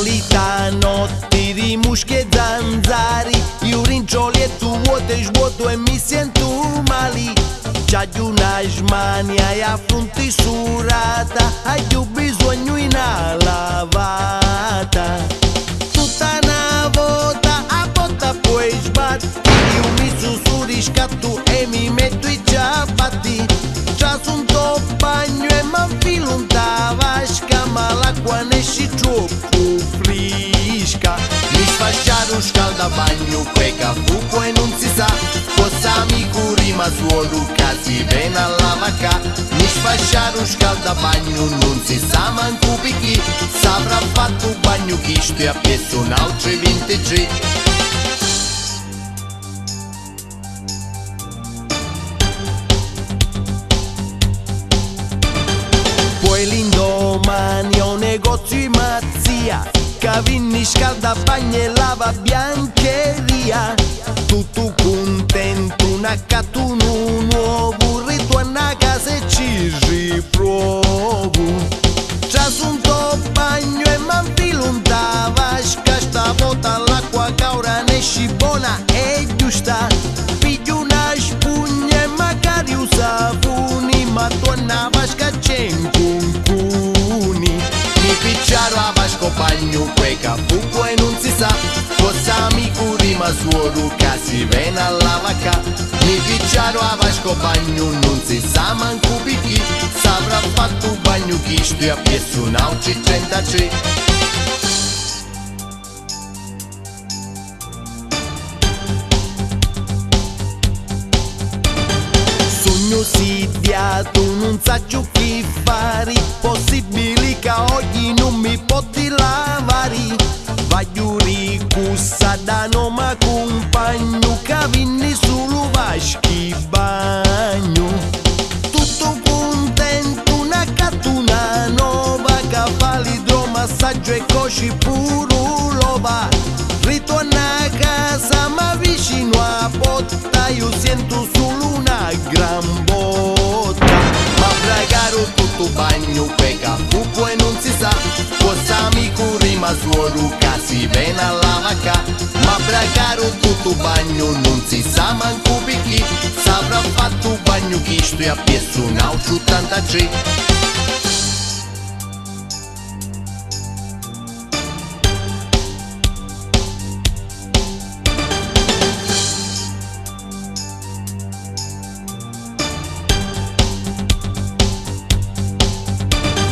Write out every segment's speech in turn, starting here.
solita notti di musche e zanzari, io rincioletto vuoto e svuoto e mi sento male. C'ha di una smania e a fronte surata, hai più bisogno in una lavata. Tutta una volta a botta poi sbatti, io mi sussurriscatto e mi metto i ciabatti. Già son to bagno e m'infilo in ta vasca, ma l'acqua ne esce troppo fresca. Mi sfasciare un scaldabagno, quega fuoco e non si sa, cosa mi curi ma suolo si viene a lavacà. Mi sfasciare un scaldabagno, non si sa manco perché, s'avrà fatto un bagno chi sto a piesso un altro 23. Poi l'indomani a un negozio in Mazzia, che vinni scaldabagno e lava biancheria. Tutto contento, un accattuno nuovo, ritorno a casa e ci riprovo. Già son to bagno e m'infilo in ta vasca, stavolta l'acqua caura ne esce buona e giusta. Piglio una spugna e magari un sapone, ma torna a vasca c'è un cuncuni. Mi picciaro a vasco bagno, quega fuoco e non si sa, cosa mi curi ma suolo si viene a lavacà. Mi picciaro a vasco bagno, non si sa manco perché, s'avrà fatto un bagno chi sto a piesso un altro 33. Sogno sediato, non saggio che fare, possibile che oggi non mi potti lavare. Voglio ricussa da nome compagno, che vinni solo vaschi bagno. Tutto contento, una cattuna nuova, che fa l'idromassaggio e coci pure l'ova. Ritorna a casa ma vicino a botta, io sento solo una gran botta. Ma pregaro tutto bagno, quega fuoco e non si sa, cosa mi curi ma suolo si viene a lavacà. Ma pregaro tutto bagno, non si sa manco perché, s'avrà fatto un bagno chi sto a piesso un altro 83.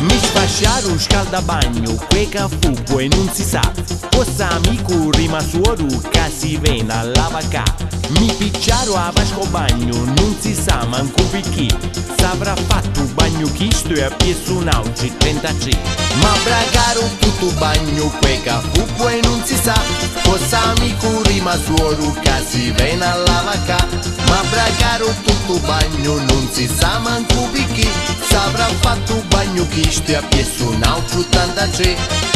Mi sfasciare un scaldabagno, quega fuoco e non si sa, cosa mi curi ma suoro che si viene a lavacà. Mi picciaro a vasco bagno, non si sa manco perché, s'avrà fatto un bagno chi sto a piesso un altro 33. Ma bragaro tutto bagno, quega fuoco e non si sa, cosa mi curi ma suoro che si viene a lavacà. Ma bragaro tutto bagno, non si sa manco perché, s'avrà fatto un bagno chi sto a piesso un altro 83.